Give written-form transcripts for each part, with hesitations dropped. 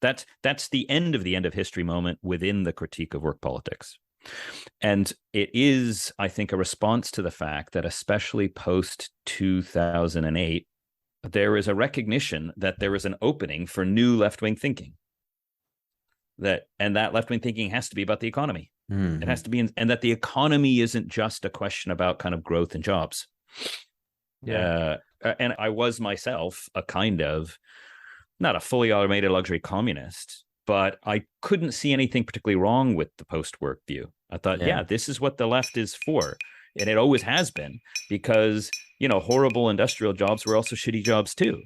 That's the end of history moment within the critique of work politics. And it is, I think, a response to the fact that especially post 2008, there is a recognition that there is an opening for new left-wing thinking. That left-wing thinking has to be about the economy. It has to be, and that the economy isn't just a question about kind of growth and jobs. Yeah. And I was myself a kind of, not a fully automated luxury communist, but I couldn't see anything particularly wrong with the post-work view. I thought, yeah, this is what the left is for. And it always has been, because, horrible industrial jobs were also shitty jobs too.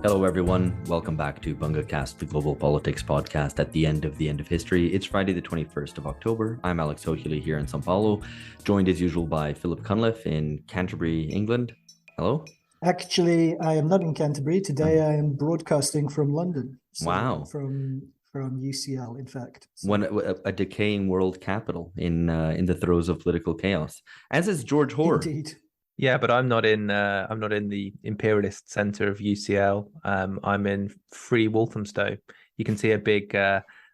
Hello, everyone. Welcome back to BungaCast, the global politics podcast at the end of history. It's Friday, the 21st of October. I'm Alex Gourevitch here in São Paulo, joined as usual by Philip Cunliffe in Canterbury, England. Hello. Actually, I am not in Canterbury. Today I am broadcasting from London. So wow. From UCL, in fact. So. A decaying world capital in the throes of political chaos, as is George Hoare. Indeed. Yeah, but I'm not in the imperialist center of UCL. I'm in Free Walthamstow. You can see a big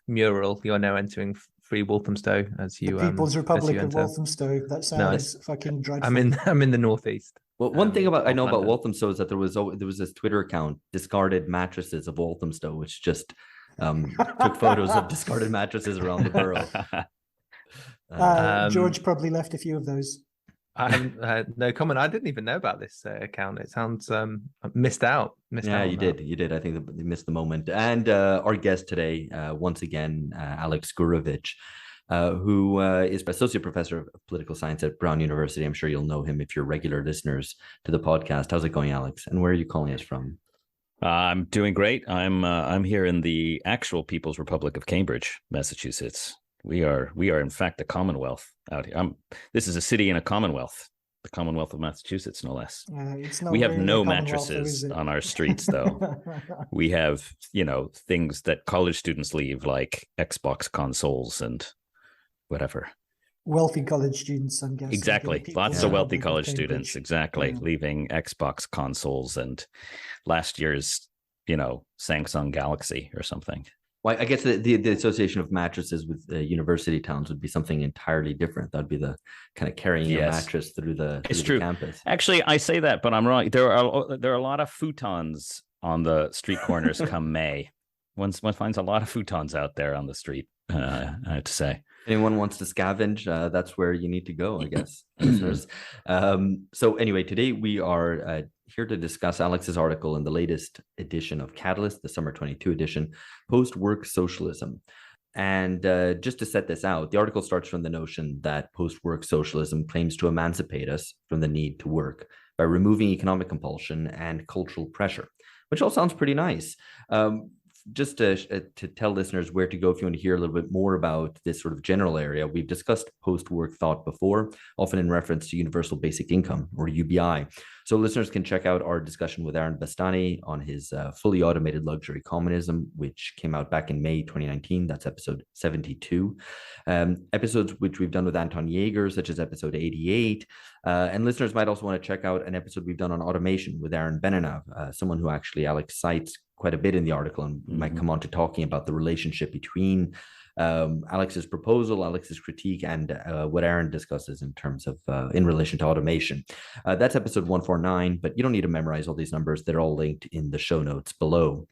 mural. You're now entering Free Walthamstow as you. The People's Republic of Walthamstow. That sounds fucking dreadful. I'm in the northeast. Well, one thing I know about Walthamstow is that there was this Twitter account, Discarded Mattresses of Walthamstow, which just took photos of discarded mattresses around the borough. George probably left a few of those. No comment. I didn't even know about this account. It sounds missed out. You did. I think you missed the moment. And our guest today, once again, Alex Gourevitch, who is associate professor of political science at Brown University. I'm sure you'll know him if you're regular listeners to the podcast. How's it going, Alex? And where are you calling us from? I'm doing great. I'm here in the actual People's Republic of Cambridge, Massachusetts. We are in fact a Commonwealth out here. This is a city in a Commonwealth, the Commonwealth of Massachusetts, no less. We have no mattresses on our streets, though. We have, things that college students leave, like Xbox consoles and whatever. Wealthy college students, I'm guessing. Exactly. Lots of wealthy college students, leaving Xbox consoles and last year's, Samsung Galaxy or something. Well, I guess the association of mattresses with university towns would be something entirely different. That'd be the kind of carrying a mattress through the campus. Actually, I say that, but I'm wrong. There are a lot of futons on the street corners come May. One finds a lot of futons out there on the street, I have to say. Anyone wants to scavenge, that's where you need to go, I guess, listeners. So anyway, today we are here to discuss Alex's article in the latest edition of Catalyst, the summer 22 edition, Post-Work Socialism. And just to set this out, the article starts from the notion that post-work socialism claims to emancipate us from the need to work by removing economic compulsion and cultural pressure, which all sounds pretty nice. Just to tell listeners where to go if you want to hear a little bit more about this sort of general area, we've discussed post-work thought before, often in reference to universal basic income, or UBI. So listeners can check out our discussion with Aaron Bastani on his fully automated luxury communism, which came out back in May 2019. That's episode 72. Episodes which we've done with Anton Yeager, such as episode 88. And listeners might also want to check out an episode we've done on automation with Aaron Beninav, someone who actually Alex cites quite a bit in the article and might come on to talking about the relationship between Alex's proposal, Alex's critique, and what Aaron discusses in terms of in relation to automation. That's episode 149, but you don't need to memorize all these numbers. They're all linked in the show notes below.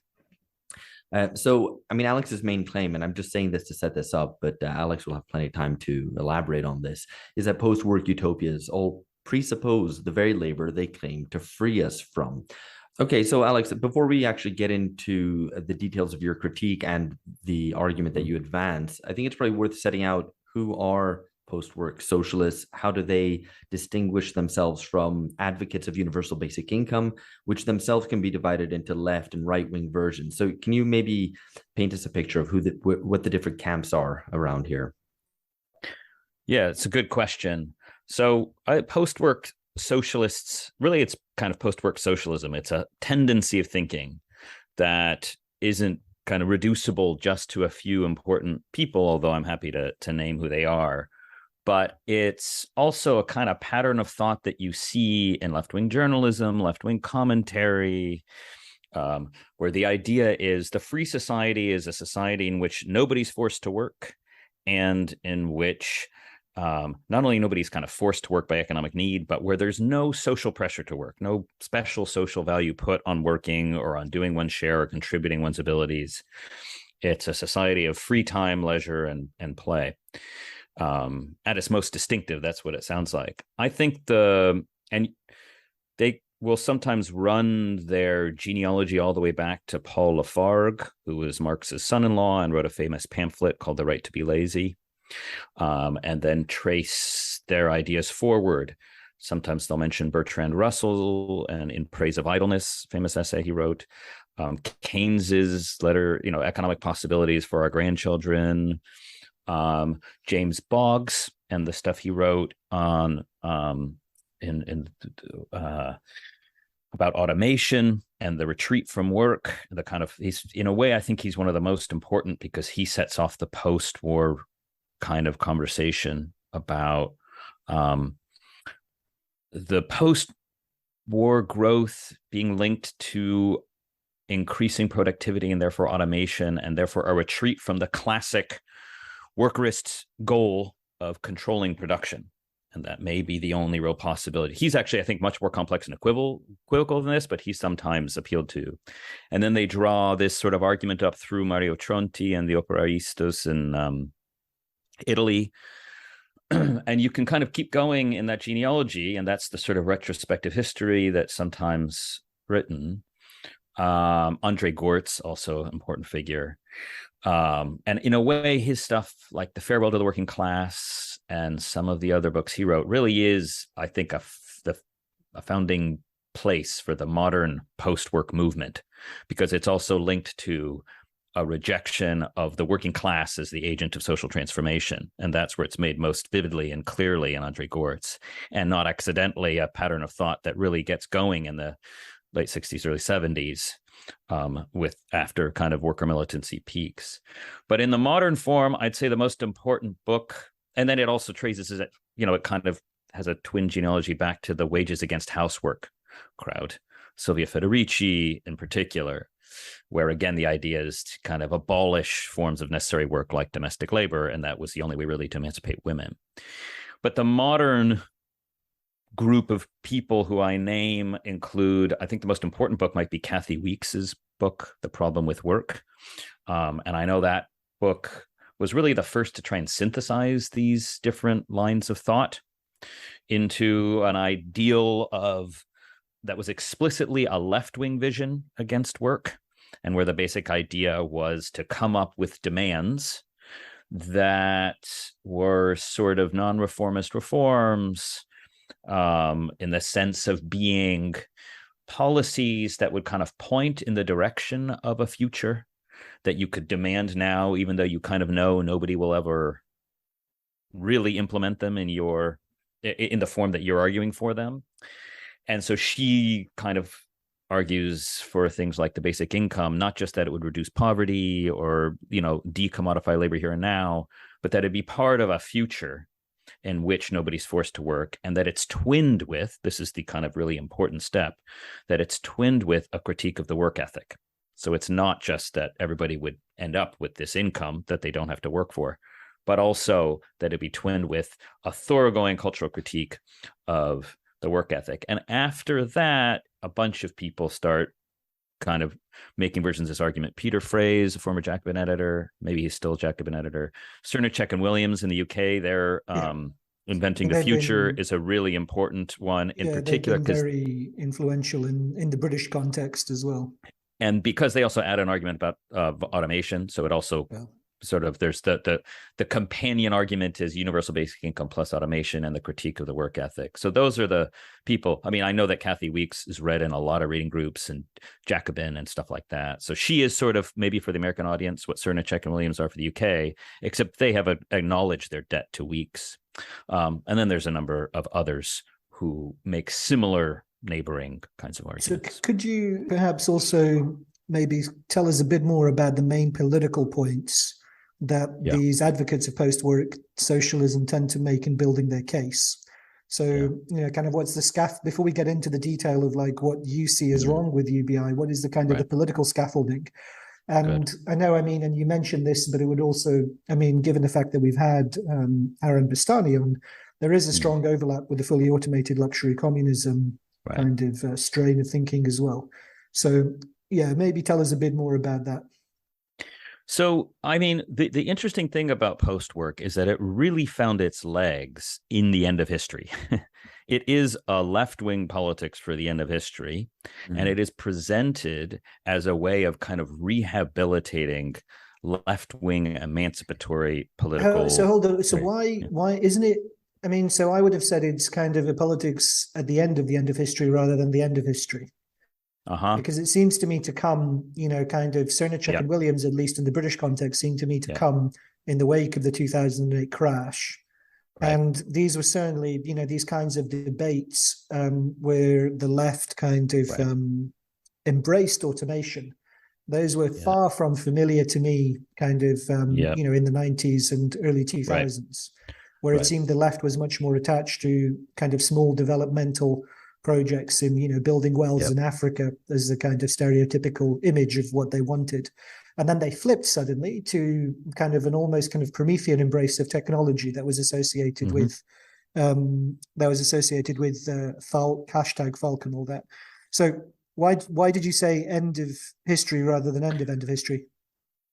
Alex's main claim, and I'm just saying this to set this up, but Alex will have plenty of time to elaborate on this, is that post-work utopias all presuppose the very labor they claim to free us from. Okay, so Alex, before we actually get into the details of your critique and the argument that you advance, I think it's probably worth setting out who are post-work socialists. How do they distinguish themselves from advocates of universal basic income, which themselves can be divided into left and right-wing versions? So can you maybe paint us a picture of what the different camps are around here? Yeah, it's a good question. So post-work socialists, really it's kind of post-work socialism. It's a tendency of thinking that isn't kind of reducible just to a few important people, although I'm happy to name who they are. But it's also a kind of pattern of thought that you see in left-wing journalism, left-wing commentary, where the idea is the free society is a society in which nobody's forced to work, and in which not only nobody's kind of forced to work by economic need, but where there's no social pressure to work, no special social value put on working or on doing one's share or contributing one's abilities. It's a society of free time, leisure, and play. At its most distinctive, that's what it sounds like. I think and they will sometimes run their genealogy all the way back to Paul Lafargue, who was Marx's son-in-law and wrote a famous pamphlet called The Right to be Lazy, and then trace their ideas forward. Sometimes they'll mention Bertrand Russell and In Praise of Idleness, famous essay he wrote, Keynes's letter, Economic Possibilities for Our Grandchildren, James Boggs and the stuff he wrote on about automation and the retreat from work. The kind of, he's, in a way, I think he's one of the most important because he sets off the post-war kind of conversation about the post-war growth being linked to increasing productivity and therefore automation, and therefore a retreat from the classic workerist goal of controlling production. And that may be the only real possibility. He's actually, I think, much more complex and equivocal than this, but he's sometimes appealed to. And then they draw this sort of argument up through Mario Tronti and the operaistas in Italy. And you can kind of keep going in that genealogy, and that's the sort of retrospective history that's sometimes written. Andre Gortz, also an important figure. And in a way, his stuff, like The Farewell to the Working Class and some of the other books he wrote, really is, I think, a founding place for the modern post-work movement, because it's also linked to a rejection of the working class as the agent of social transformation. And that's where it's made most vividly and clearly in Andre Gortz, and not accidentally a pattern of thought that really gets going in the late 60s, early 70s, with after kind of worker militancy peaks. But in the modern form, I'd say the most important book, and then it also traces it, it kind of has a twin genealogy back to the wages against housework crowd, Silvia Federici in particular, where again, the idea is to kind of abolish forms of necessary work like domestic labor. And that was the only way really to emancipate women. But the modern group of people who I name include, I think the most important book might be Kathy Weeks's book, The Problem with Work. And I know that book was really the first to try and synthesize these different lines of thought into an ideal that was explicitly a left-wing vision against work, and where the basic idea was to come up with demands that were sort of non-reformist reforms, in the sense of being policies that would kind of point in the direction of a future that you could demand now, even though you kind of know nobody will ever really implement them in the form that you're arguing for them. And so she kind of argues for things like the basic income, not just that it would reduce poverty or, decommodify labor here and now, but that it'd be part of a future in which nobody's forced to work, and that it's twinned with, this is the kind of really important step, that it's twinned with a critique of the work ethic. So it's not just that everybody would end up with this income that they don't have to work for, but also that it'd be twinned with a thoroughgoing cultural critique of the work ethic. And after that, a bunch of people start kind of making versions of this argument. Peter Fraze, a former Jacobin editor, maybe he's still a Jacobin editor. Cernacek and Williams in the UK, they're Inventing the Future is a really important one in particular. They've been very influential in the British context as well. And because they also add an argument about automation. So it also sort of, there's the companion argument is universal basic income plus automation and the critique of the work ethic. So those are the people. I mean, I know that Kathy Weeks is read in a lot of reading groups and Jacobin and stuff like that. So she is sort of maybe for the American audience what Cernacek and Williams are for the UK, except they have acknowledged their debt to Weeks. And then there's a number of others who make similar neighboring kinds of arguments. So could you perhaps also maybe tell us a bit more about the main political points that these advocates of post-work socialism tend to make in building their case. So, kind of what's the before we get into the detail of like what you see as wrong with UBI, what is the kind of the political scaffolding? And I know, and you mentioned this, but it would also, given the fact that we've had Aaron Bastani on, there is a strong overlap with the fully automated luxury communism kind of strain of thinking as well. So, maybe tell us a bit more about that. So, the interesting thing about post-work is that it really found its legs in the end of history. It is a left-wing politics for the end of history, and it is presented as a way of kind of rehabilitating left-wing emancipatory political. So hold on. So why isn't it? So I would have said it's kind of a politics at the end of history rather than the end of history. Because it seems to me to come, kind of Cernacek and Williams, at least in the British context, seem to me to come in the wake of the 2008 crash. And these were certainly, these kinds of debates where the left kind of embraced automation. Those were far from familiar to me, kind of, in the 90s and early 2000s, where it seemed the left was much more attached to kind of small developmental projects in, building wells in Africa as the kind of stereotypical image of what they wanted. And then they flipped suddenly to kind of an almost kind of Promethean embrace of technology that was associated with hashtag Falk and all that. So why did you say end of history rather than end of history?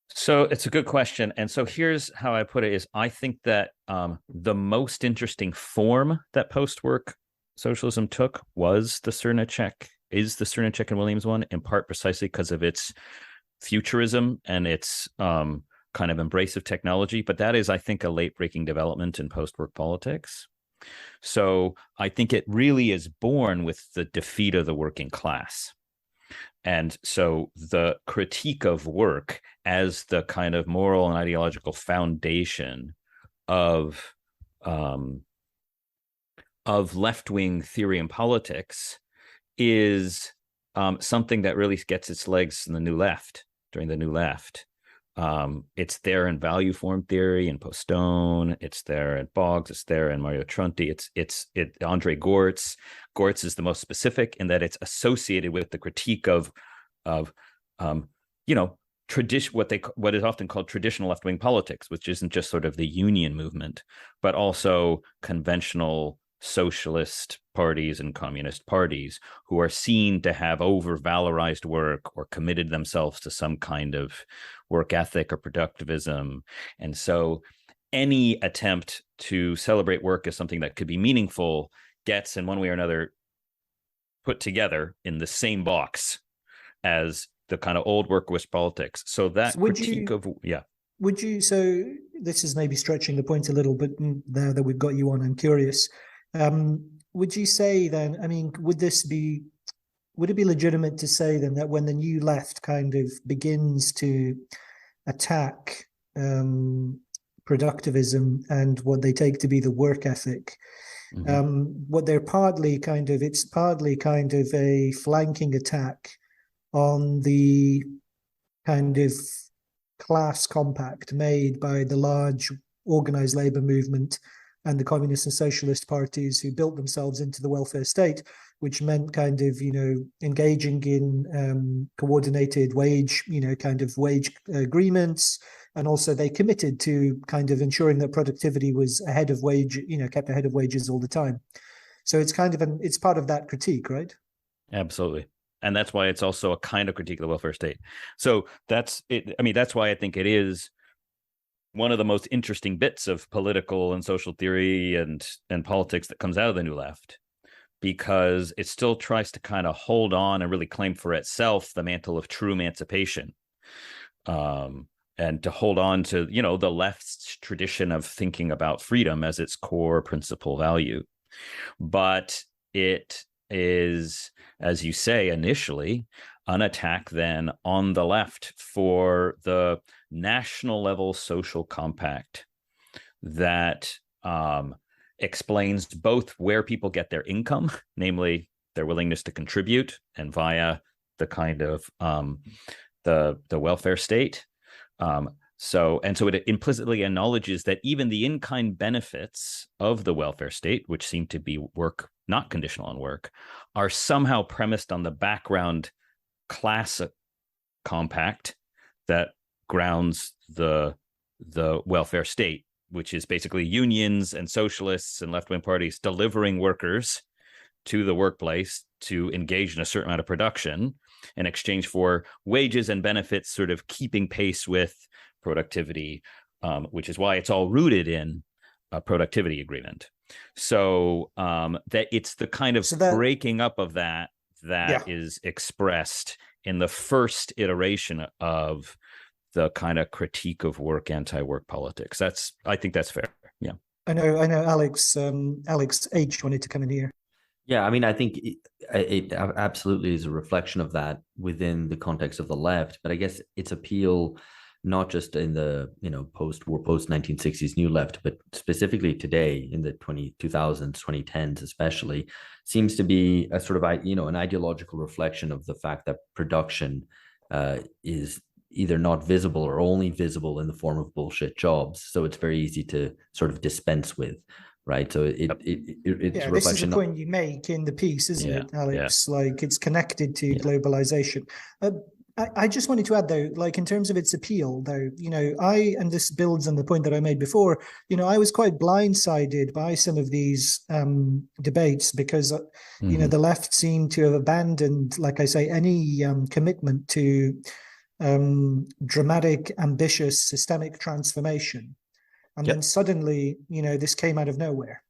So it's a good question. And so here's how I put it is I think that the most interesting form that post-work socialism took was the Cernacek and Williams one, in part precisely because of its futurism and its kind of embrace of technology. But that is, I think, a late-breaking development in post-work politics. So I think it really is born with the defeat of the working class. And so the critique of work as the kind of moral and ideological foundation of left-wing theory and politics is something that really gets its legs in the New Left, during the New Left. It's there in value form theory and Postone. It's there in Boggs. It's there in Mario Tronti. It's Andre Gortz. Gortz is the most specific in that it's associated with the critique of tradition, what is often called traditional left-wing politics, which isn't just sort of the union movement, but also conventional socialist parties and communist parties who are seen to have over-valorized work or committed themselves to some kind of work ethic or productivism. And so any attempt to celebrate work as something that could be meaningful gets, in one way or another, put together in the same box as the kind of old workist politics. So that critique would you, so this is maybe stretching the point a little bit now that we've got you on, I'm curious. Would you say then, would it be legitimate to say then that when the New Left kind of begins to attack productivism and what they take to be the work ethic, what they're it's partly kind of a flanking attack on the kind of class compact made by the large organized labor movement and the communist and socialist parties who built themselves into the welfare state, which meant kind of, engaging in coordinated wage, wage agreements. And also they committed to kind of ensuring that productivity was ahead of wage, kept ahead of wages all the time. So it's kind of it's part of that critique, right? Absolutely. And that's why it's also a kind of critique of the welfare state. So that's it. That's why I think it is one of the most interesting bits of political and social theory and politics that comes out of the New Left, because it still tries to kind of hold on and really claim for itself the mantle of true emancipation, and to hold on to, the left's tradition of thinking about freedom as its core principal value. But it is, as you say, initially an attack then on the left for the national level social compact that explains both where people get their income, namely their willingness to contribute, and via the kind of the welfare state. So it implicitly acknowledges that even the in-kind benefits of the welfare state, which seem to be work, not conditional on work, are somehow premised on the background class compact that grounds the welfare state, which is basically unions and socialists and left-wing parties delivering workers to the workplace to engage in a certain amount of production in exchange for wages and benefits sort of keeping pace with productivity, which is why it's all rooted in a productivity agreement. So that it's the kind of breaking up of that is expressed in the first iteration of the kind of critique of work, anti-work politics. I think that's fair. Yeah. I know Alex H wanted to come in here. Yeah, I mean, I think it absolutely is a reflection of that within the context of the left, but I guess its appeal, not just in the post-war, post-1960s new left, but specifically today in the 2000s, 2010s especially, seems to be a sort of an ideological reflection of the fact that production is either not visible or only visible in the form of bullshit jobs. So it's very easy to sort of dispense with, right? So it's a reflection. This is the point you make in the piece, isn't it, Alex? Yeah. Like it's connected to globalization. I just wanted to add, though, like in terms of its appeal, though, and this builds on the point that I made before, I was quite blindsided by some of these debates because, the left seemed to have abandoned, like I say, any commitment to dramatic, ambitious, systemic transformation. And then suddenly, this came out of nowhere.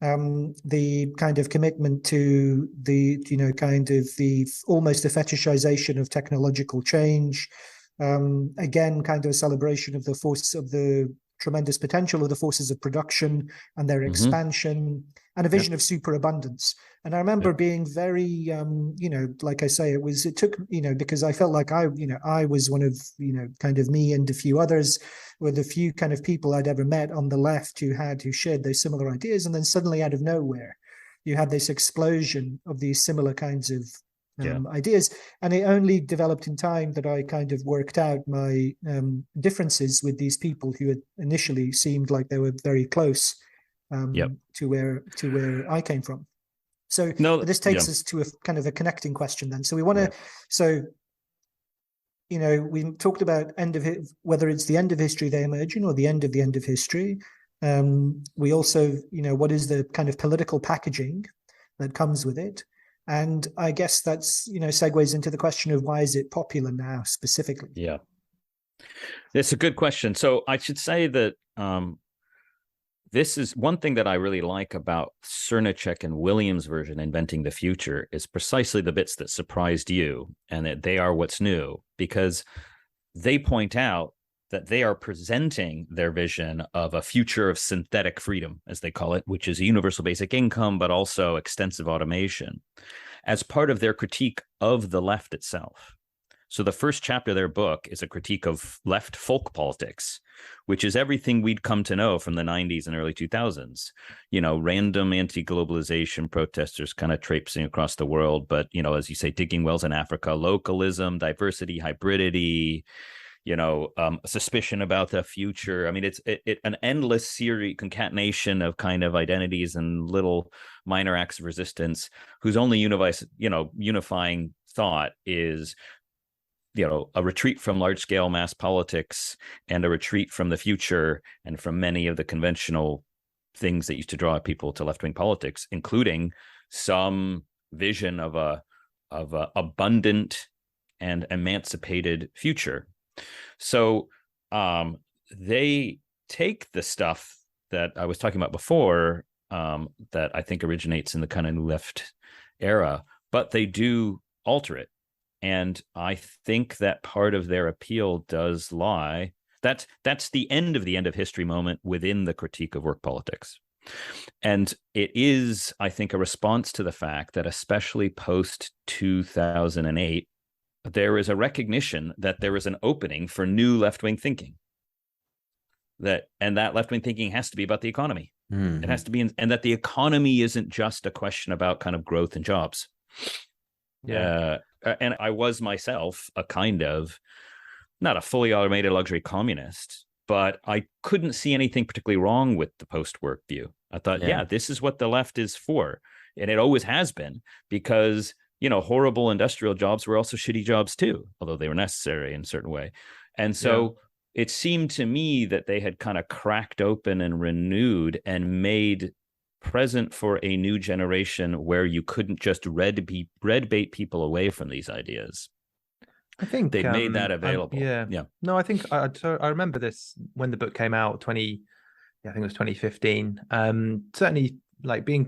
The kind of commitment to the, kind of the almost a fetishization of technological change. Again, kind of a celebration of the force of the tremendous potential of the forces of production and their expansion, and a vision of superabundance. And I remember being very, like I say, it took, because I felt like I was one of, kind of me and a few others were the few kind of people I'd ever met on the left who shared those similar ideas. And then suddenly out of nowhere, you had this explosion of these similar kinds of ideas. And it only developed in time that I kind of worked out my differences with these people who had initially seemed like they were very close to where I came from. So this takes us to a kind of a connecting question then. So we want to, we talked about whether it's the end of history they emerge in or the end of history. We also, what is the kind of political packaging that comes with it? And I guess that's, segues into the question of why is it popular now specifically? Yeah, it's a good question. So I should say that this is one thing that I really like about Cernicek and Williams' version, Inventing the Future, is precisely the bits that surprised you, and that they are what's new, because they point out that they are presenting their vision of a future of synthetic freedom, as they call it, which is a universal basic income, but also extensive automation, as part of their critique of the left itself. So the first chapter of their book is a critique of left folk politics, which is everything we'd come to know from the 90s and early 2000s. Random anti-globalization protesters kind of traipsing across the world, but, as you say, digging wells in Africa, localism, diversity, hybridity, suspicion about the future. I mean, it's an endless series, concatenation of kind of identities and little minor acts of resistance whose only unifying thought is, a retreat from large-scale mass politics and a retreat from the future and from many of the conventional things that used to draw people to left-wing politics, including some vision of a abundant and emancipated future. So they take the stuff that I was talking about before, that I think originates in the kind of new left era, but they do alter it. And I think that part of their appeal does lie. That's the end of history moment within the critique of work politics. And it is, I think, a response to the fact that especially post 2008, there is a recognition that there is an opening for new left-wing thinking. That left-wing thinking has to be about the economy. It has to be, and that the economy isn't just a question about kind of growth and jobs. and I was myself a kind of, not a fully automated luxury communist, but I couldn't see anything particularly wrong with the post-work view. I thought, yeah, this is what the left is for. And it always has been, because, horrible industrial jobs were also shitty jobs too, although they were necessary in a certain way. And so it seemed to me that they had kind of cracked open and renewed and made present for a new generation where you couldn't just red bait people away from these ideas. I think they made that available. No, I think I remember this when the book came out. I think it was 2015. Certainly, like being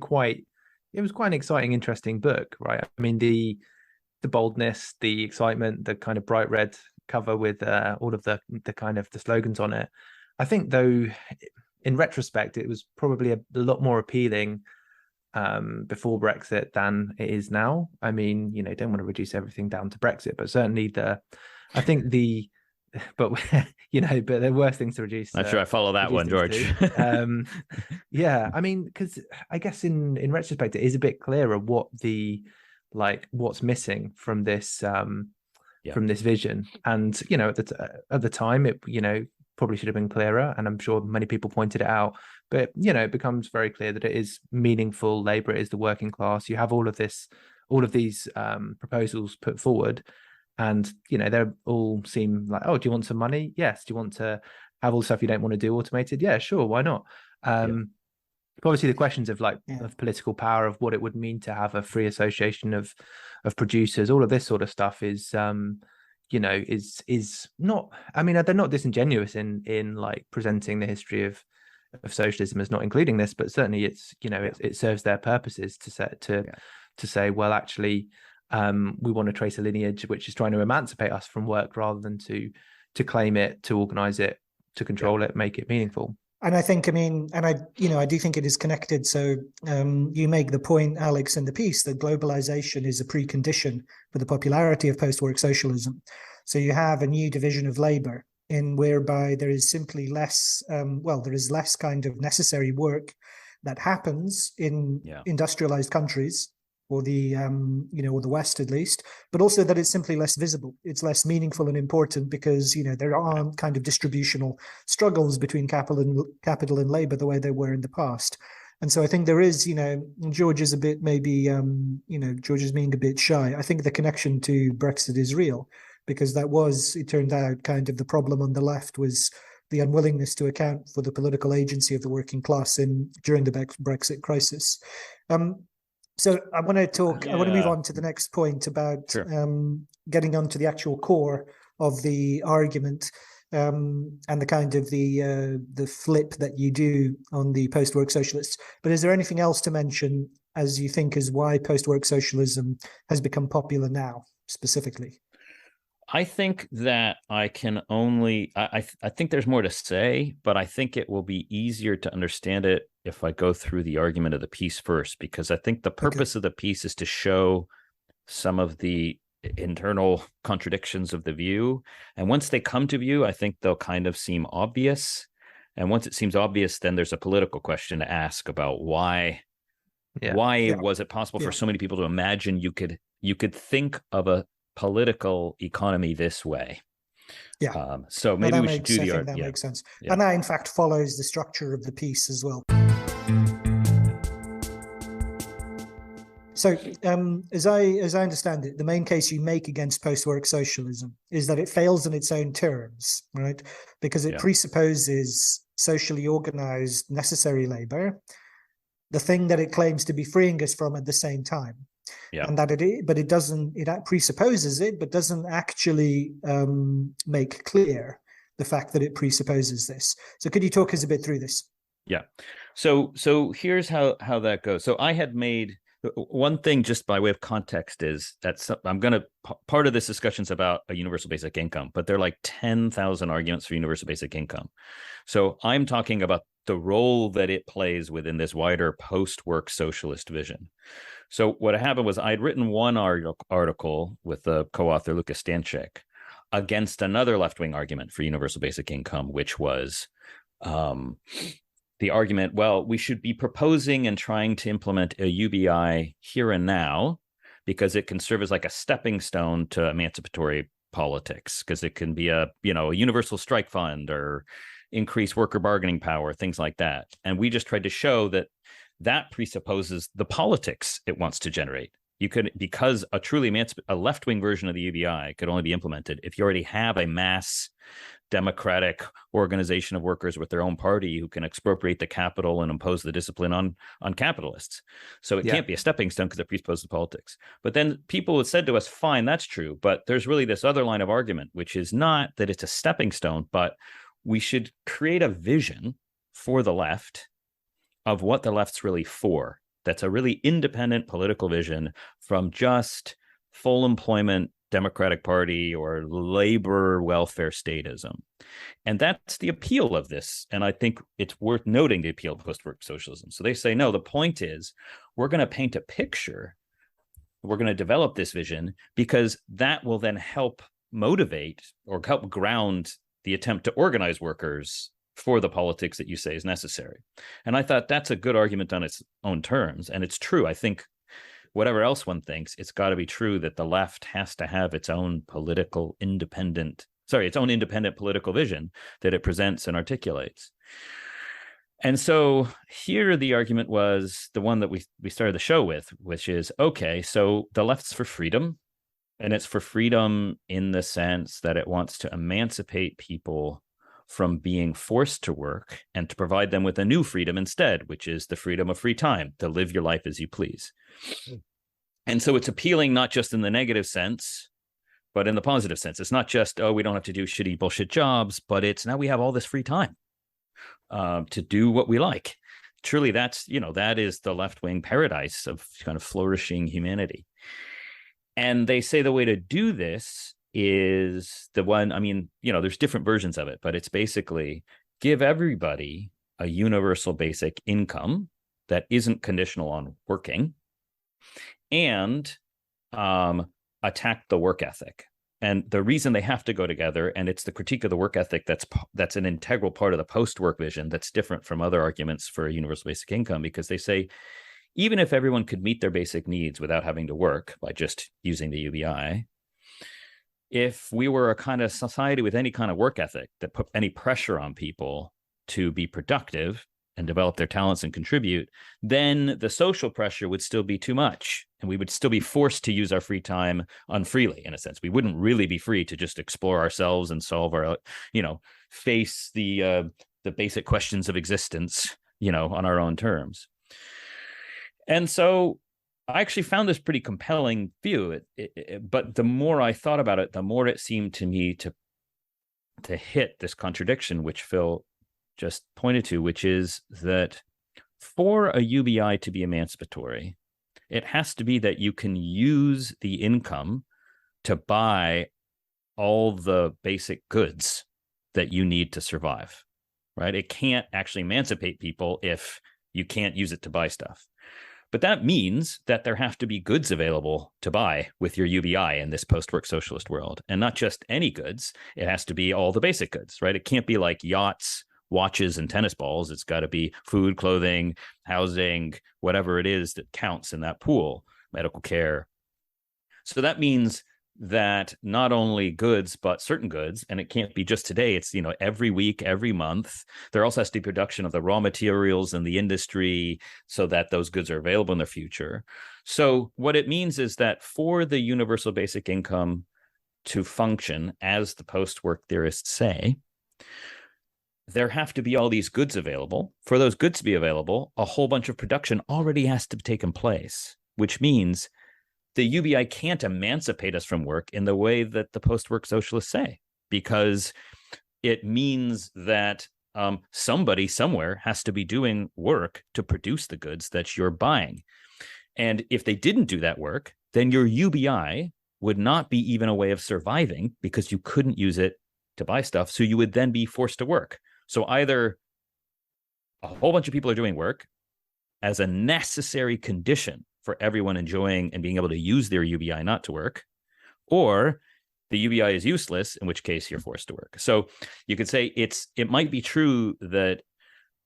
it was quite an exciting, interesting book, right? I mean, the boldness, the excitement, the kind of bright red cover with all of the kind of the slogans on it. I think, though, in retrospect, it was probably a lot more appealing before Brexit than it is now. I mean, don't want to reduce everything down to Brexit, but certainly but there were things to reduce. Not sure I follow that one, George. Yeah, I mean, because I guess in retrospect, it is a bit clearer what's missing from this from this vision. And at the time, it probably should have been clearer, and I'm sure many people pointed it out. But it becomes very clear that it is meaningful labor. It is the working class. You have all of these proposals put forward, and they all seem like, oh, do you want some money? Yes. Do you want to have all the stuff you don't want to do automated? Yeah, sure. Why not? But obviously, the questions of of political power, of what it would mean to have a free association of producers, all of this sort of stuff is is not. I mean, they're not disingenuous in like presenting the history of socialism as not including this, but certainly it's it serves their purposes to say, well, actually, we want to trace a lineage which is trying to emancipate us from work rather than to claim it, to organize it, to control it, make it meaningful. And I think, I do think it is connected. So you make the point, Alex, in the piece that globalization is a precondition for the popularity of post-work socialism. So you have a new division of labor in whereby there is simply less, there is less kind of necessary work that happens in industrialized countries, or the or the West at least, but also that it's simply less visible. It's less meaningful and important because there aren't kind of distributional struggles between capital and labor the way there were in the past. And so I think there is, George is a bit maybe George is being a bit shy. I think the connection to Brexit is real, because it turned out, kind of the problem on the left was the unwillingness to account for the political agency of the working class during the Brexit crisis. So I want to move on to the next point about getting onto the actual core of the argument and the kind of the flip that you do on the post-work socialists. But is there anything else to mention as you think is why post-work socialism has become popular now specifically? I think that I think there's more to say, but I think it will be easier to understand it if I go through the argument of the piece first, because I think the purpose of the piece is to show some of the internal contradictions of the view. And once they come to view, I think they'll kind of seem obvious. And once it seems obvious, then there's a political question to ask about why was it possible for so many people to imagine you could think of a political economy this way. So maybe we should do the art. That makes sense. And that in fact follows the structure of the piece as well. So as I understand it, the main case you make against post-work socialism is that it fails on its own terms, right? Because it presupposes socially organized necessary labor, the thing that it claims to be freeing us from at the same time. And that it presupposes it, but doesn't actually make clear the fact that it presupposes this. So could you talk us a bit through this? Yeah. So here's how that goes. So I had made one thing, just by way of context, is that part of this discussion is about a universal basic income, but there are like 10,000 arguments for universal basic income. So I'm talking about the role that it plays within this wider post-work socialist vision. So what happened was I'd written one article with the co-author Lucas Stanchik against another left-wing argument for universal basic income, which was the argument, well, we should be proposing and trying to implement a UBI here and now, because it can serve as like a stepping stone to emancipatory politics, because it can be a universal strike fund or increase worker bargaining power, things like that. And we just tried to show that that presupposes the politics it wants to generate. You could, because a left-wing version of the UBI could only be implemented if you already have a mass democratic organization of workers with their own party who can expropriate the capital and impose the discipline on capitalists. So it can't be a stepping stone because it presupposes politics. But then people have said to us, fine, that's true, but there's really this other line of argument, which is not that it's a stepping stone, but we should create a vision for the left of what the left's really for. That's a really independent political vision from just full employment Democratic Party or labor welfare statism. And that's the appeal of this. And I think it's worth noting the appeal of post-work socialism. So they say, no, the point is we're going to paint a picture. We're going to develop this vision because that will then help motivate or help ground the attempt to organize workers for the politics that you say is necessary. And I thought that's a good argument on its own terms. And it's true. I think whatever else one thinks, it's got to be true that the left has to have its own independent political vision that it presents and articulates. And so here the argument was the one that we started the show with, which is, okay, so the left's for freedom, and it's for freedom in the sense that it wants to emancipate people from being forced to work and to provide them with a new freedom instead, which is the freedom of free time to live your life as you please. And so it's appealing not just in the negative sense, but in the positive sense. It's not just, we don't have to do shitty bullshit jobs, but it's now we have all this free time to do what we like. Truly, that is the left-wing paradise of kind of flourishing humanity. And they say the way to do this is the one, there's different versions of it, but it's basically give everybody a universal basic income that isn't conditional on working, and attack the work ethic. And the reason they have to go together, and it's the critique of the work ethic that's an integral part of the post-work vision that's different from other arguments for a universal basic income, because they say, even if everyone could meet their basic needs without having to work by just using the UBI, if we were a kind of society with any kind of work ethic that put any pressure on people to be productive and develop their talents and contribute, then the social pressure would still be too much. And we would still be forced to use our free time unfreely, in a sense. We wouldn't really be free to just explore ourselves and solve our, face the basic questions of existence, on our own terms. And so I actually found this pretty compelling view. But the more I thought about it, the more it seemed to me to hit this contradiction, which Phil just pointed to, which is that for a UBI to be emancipatory, it has to be that you can use the income to buy all the basic goods that you need to survive, right? It can't actually emancipate people if you can't use it to buy stuff. But that means that there have to be goods available to buy with your UBI in this post-work socialist world. And not just any goods, it has to be all the basic goods, right? It can't be like yachts, watches, and tennis balls. It's got to be food, clothing, housing, whatever it is that counts in that pool, medical care. So that means that not only goods, but certain goods, and it can't be just today, it's, every week, every month. There also has to be production of the raw materials in the industry so that those goods are available in the future. So what it means is that for the universal basic income to function, as the post-work theorists say, there have to be all these goods available. For those goods to be available, a whole bunch of production already has to have taken place, which means the UBI can't emancipate us from work in the way that the post-work socialists say, because it means that somebody somewhere has to be doing work to produce the goods that you're buying. And if they didn't do that work, then your UBI would not be even a way of surviving because you couldn't use it to buy stuff. So you would then be forced to work. So either a whole bunch of people are doing work as a necessary condition for everyone enjoying and being able to use their UBI not to work, or the UBI is useless, in which case you're forced to work. So you could say it might be true that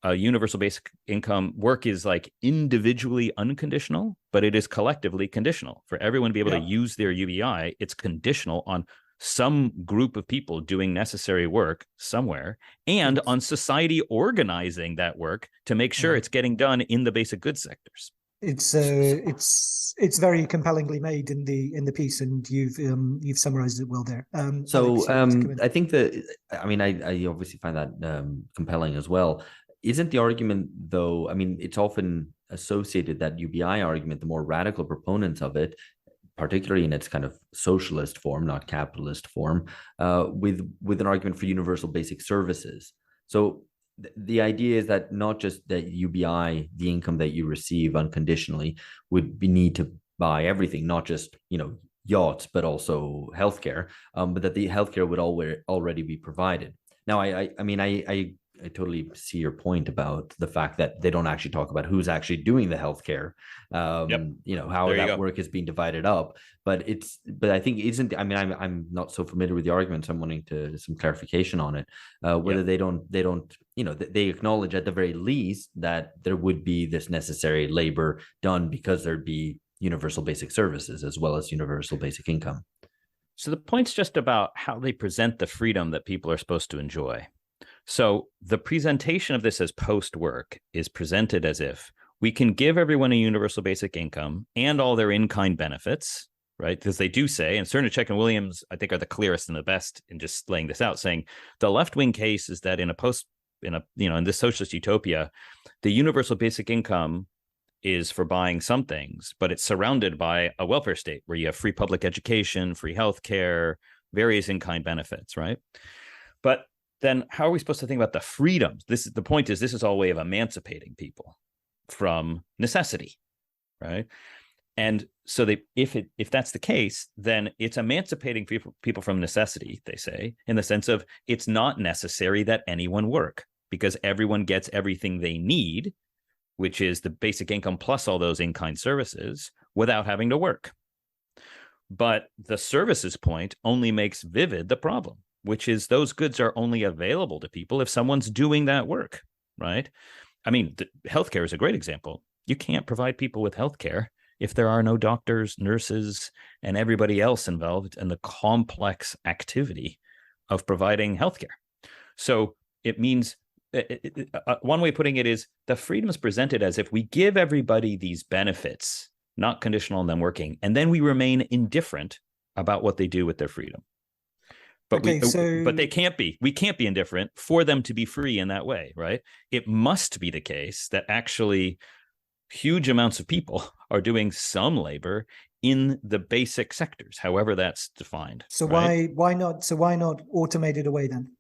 a universal basic income work is like individually unconditional, but it is collectively conditional. For everyone to be able to use their UBI, it's conditional on some group of people doing necessary work somewhere, and on society organizing that work to make sure it's getting done in the basic goods sectors. It's very compellingly made in the piece, and you've summarized it well there. Alex, I think that, I mean, I obviously find that compelling as well. Isn't the argument, though, I mean, it's often associated, that UBI argument, the more radical proponents of it, particularly in its kind of socialist form, not capitalist form, with an argument for universal basic services. So the idea is that not just that UBI, the income that you receive unconditionally, would need to buy everything, not just, yachts, but also healthcare, but that the healthcare would already be provided. Now, I totally see your point about the fact that they don't actually talk about who's actually doing the healthcare, how that work is being divided up. But I think I'm not so familiar with the arguments. I'm wanting some clarification on it, whether they acknowledge at the very least that there would be this necessary labor done because there'd be universal basic services as well as universal basic income. So the point's just about how they present the freedom that people are supposed to enjoy. So the presentation of this as post-work is presented as if we can give everyone a universal basic income and all their in-kind benefits, right? Because they do say, and Cernicek and Williams, I think, are the clearest and the best in just laying this out, saying the left-wing case is that in this socialist utopia, the universal basic income is for buying some things, but it's surrounded by a welfare state where you have free public education, free healthcare, various in-kind benefits, right? But then how are we supposed to think about the freedoms? This is all a way of emancipating people from necessity, right? And so if that's the case, then it's emancipating people from necessity, they say, in the sense of it's not necessary that anyone work because everyone gets everything they need, which is the basic income plus all those in-kind services, without having to work. But the services point only makes vivid the problem, which is those goods are only available to people if someone's doing that work, right? I mean, healthcare is a great example. You can't provide people with healthcare if there are no doctors, nurses, and everybody else involved in the complex activity of providing healthcare. So it means, one way of putting it is the freedom is presented as if we give everybody these benefits, not conditional on them working, and then we remain indifferent about what they do with their freedom. But but they can't be. We can't be indifferent for them to be free in that way, right? It must be the case that actually huge amounts of people are doing some labor in the basic sectors, however that's defined. So right? why not automate it away then?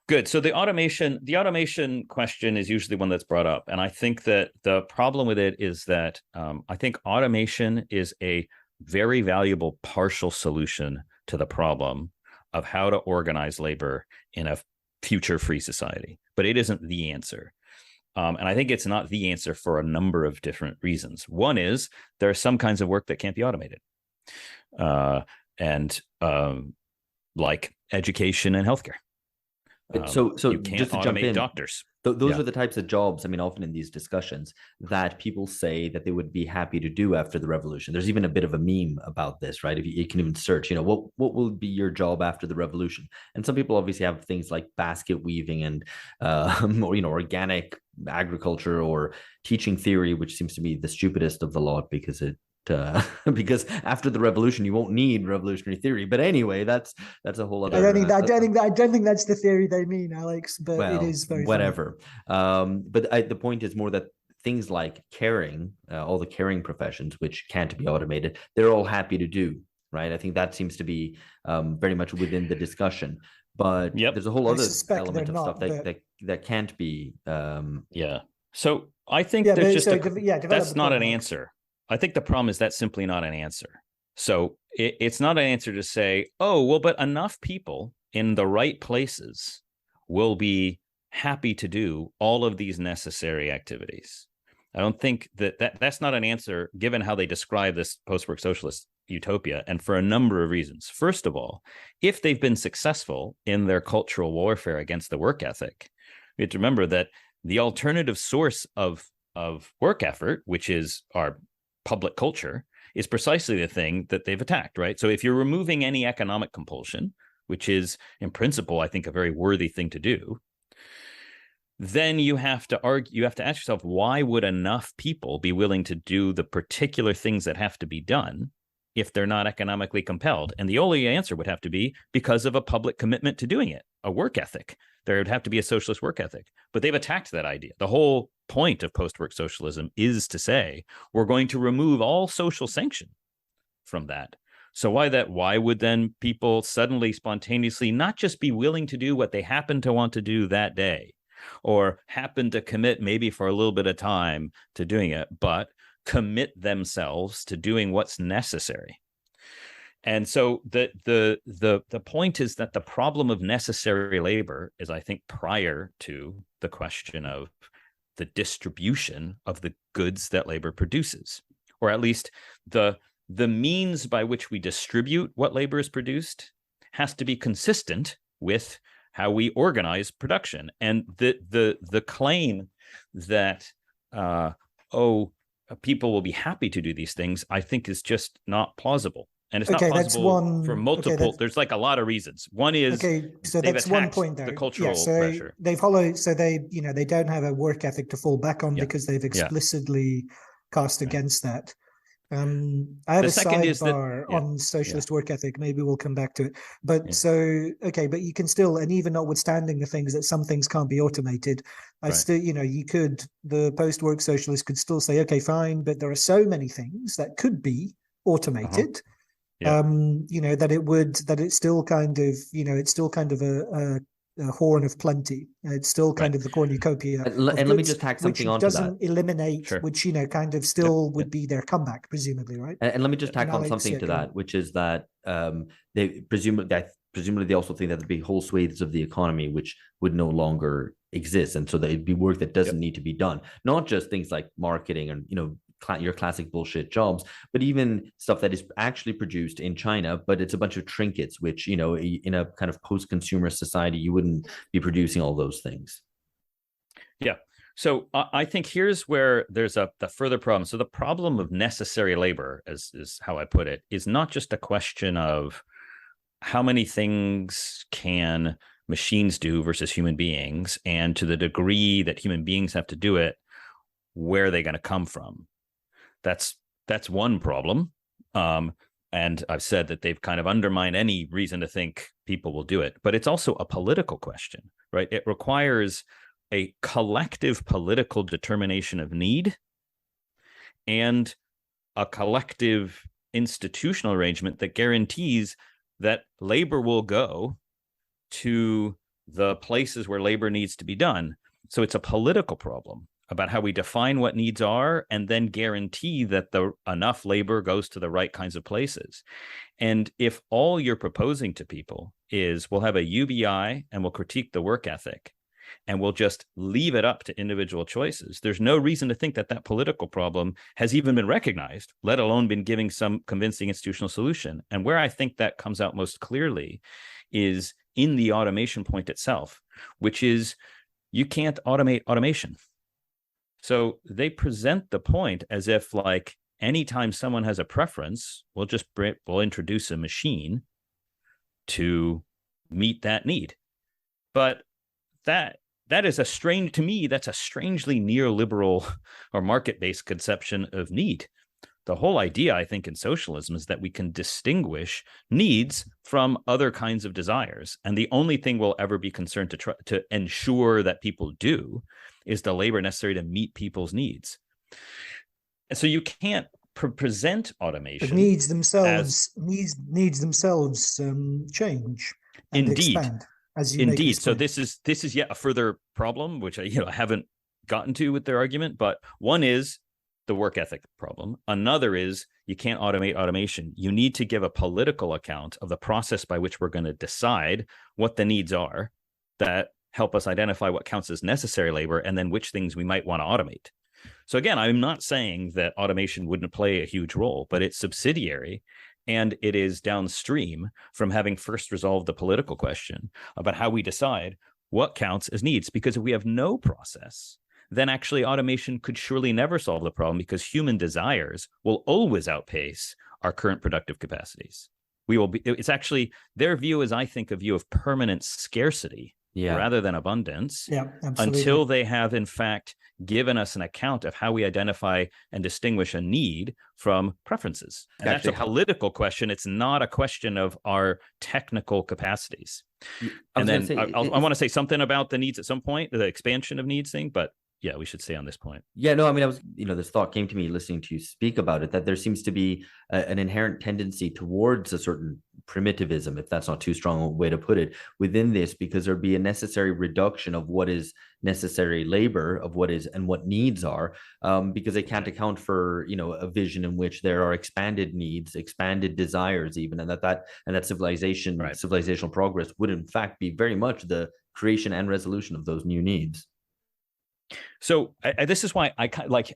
Good. So the automation question is usually one that's brought up, and I think that the problem with it is that I think automation is a very valuable partial solution to the problem of how to organize labor in a future free society, but it isn't the answer. And I think it's not the answer for a number of different reasons. One is there are some kinds of work that can't be automated, like education and healthcare. So you can't just to jump in, doctors. Those are the types of jobs, I mean, often in these discussions that people say that they would be happy to do after the revolution. There's even a bit of a meme about this, right? If you can even search, what will be your job after the revolution? And some people obviously have things like basket weaving and, or, organic agriculture or teaching theory, which seems to be the stupidest of the lot because because after the revolution you won't need revolutionary theory. But anyway, that's a whole other. I don't think that's the theory they mean, Alex. But it is very whatever. But the point is more that things like caring, all the caring professions which can't be automated, they're all happy to do. Right. I think that seems to be very much within the discussion. But there's a whole other element of stuff that can't be. So I think that's not an answer. I think the problem is that's simply not an answer. So it's not an answer to say, oh, well, but enough people in the right places will be happy to do all of these necessary activities. I don't think that's not an answer given how they describe this post-work socialist utopia, and for a number of reasons. First of all, if they've been successful in their cultural warfare against the work ethic, you have to remember that the alternative source of work effort, which is our public culture, is precisely the thing that they've attacked, right? So if you're removing any economic compulsion, which is in principle, I think, a very worthy thing to do, then you have to ask yourself, why would enough people be willing to do the particular things that have to be done if they're not economically compelled? And the only answer would have to be because of a public commitment to doing it, a work ethic. There would have to be a socialist work ethic. But they've attacked that idea. The whole point of post-work socialism is to say, we're going to remove all social sanction from that. So why would then people suddenly spontaneously not just be willing to do what they happen to want to do that day, or happen to commit maybe for a little bit of time to doing it, but commit themselves to doing what's necessary? And so the point is that the problem of necessary labor is, I think, prior to the question of the distribution of the goods that labor produces, or at least the means by which we distribute what labor is produced has to be consistent with how we organize production. And the claim that people will be happy to do these things, I think, is just not plausible. And it's not plausible for multiple. There's like a lot of reasons. One is so that's one point there. The cultural pressure. They don't have a work ethic to fall back on because they've explicitly cast against that. I have a sidebar on socialist work ethic. Maybe we'll come back to it. But but you can still, and even notwithstanding the things that some things can't be automated, the post-work socialist could still say, okay, fine, but there are so many things that could be automated. That it's still kind of a horn of plenty. It's still kind of the cornucopia. And let me just tack something onto that. Which doesn't eliminate, which kind of still would be their comeback, presumably, right? And let me just tack on something to that, which is that they presumably they also think that there'd be whole swathes of the economy which would no longer exist, and so that it'd be work that doesn't need to be done. Not just things like marketing and your classic bullshit jobs, but even stuff that is actually produced in China, but it's a bunch of trinkets, which, in a kind of post-consumer society, you wouldn't be producing all those things. Yeah. So I think here's where there's the further problem. So the problem of necessary labor, is how I put it, is not just a question of how many things can machines do versus human beings, and to the degree that human beings have to do it, where are they going to come from? That's one problem. And I've said that they've kind of undermined any reason to think people will do it. But it's also a political question, right? It requires a collective political determination of need and a collective institutional arrangement that guarantees that labor will go to the places where labor needs to be done. So it's a political problem about how we define what needs are and then guarantee that enough labor goes to the right kinds of places. And if all you're proposing to people is we'll have a UBI and we'll critique the work ethic and we'll just leave it up to individual choices, there's no reason to think that political problem has even been recognized, let alone been giving some convincing institutional solution. And where I think that comes out most clearly is in the automation point itself, which is you can't automate automation. So they present the point as if, like, anytime someone has a preference, we'll introduce a machine to meet that need. But that is to me, that's a strangely neoliberal or market-based conception of need. The whole idea, I think, in socialism is that we can distinguish needs from other kinds of desires. And the only thing we'll ever be concerned to ensure that people do is the labor necessary to meet people's needs. And so you can't present automation. But needs themselves change and expand, as you indeed. So this is yet a further problem, which I haven't gotten to with their argument. But one is the work ethic problem. Another is you can't automate automation. You need to give a political account of the process by which we're going to decide what the needs are that help us identify what counts as necessary labor and then which things we might want to automate. So again, I'm not saying that automation wouldn't play a huge role, but it's subsidiary and it is downstream from having first resolved the political question about how we decide what counts as needs. Because if we have no process, then actually automation could surely never solve the problem, because human desires will always outpace our current productive capacities. It's actually their view is, I think, a view of permanent scarcity rather than abundance, until they have, in fact, given us an account of how we identify and distinguish a need from preferences. And that's a political question. It's not a question of our technical capacities. And then I want to say something about the needs at some point, the expansion of needs thing, but yeah, we should stay on this point. Yeah, no, I mean, this thought came to me listening to you speak about it, that there seems to be an inherent tendency towards a certain primitivism, if that's not too strong a way to put it, within this, because there'd be a necessary reduction of what is necessary labor, of what is and what needs are, because they can't account for, a vision in which there are expanded needs, expanded desires, even, and that civilizational progress would in fact be very much the creation and resolution of those new needs. So this is why I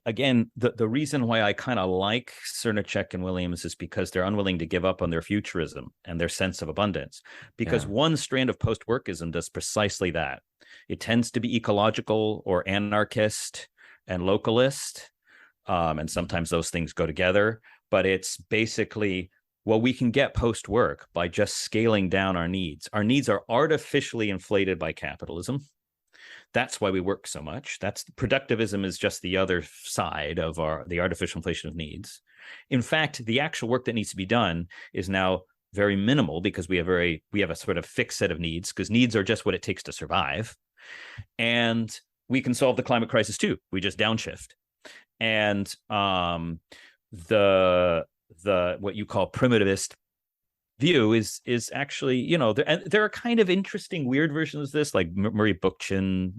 again, the reason why I kind of like Cernicek and Williams is because they're unwilling to give up on their futurism and their sense of abundance, because one strand of post-workism does precisely that. It tends to be ecological or anarchist and localist, and sometimes those things go together, but it's basically, well, we can get post-work by just scaling down our needs. Our needs are artificially inflated by capitalism. That's why we work so much. That's productivism is just the other side of the artificial inflation of needs. In fact, the actual work that needs to be done is now very minimal, because we have a sort of fixed set of needs, because needs are just what it takes to survive. And we can solve the climate crisis too. We just downshift. And the what you call primitivist view is actually, there are kind of interesting weird versions of this, like Murray Bookchin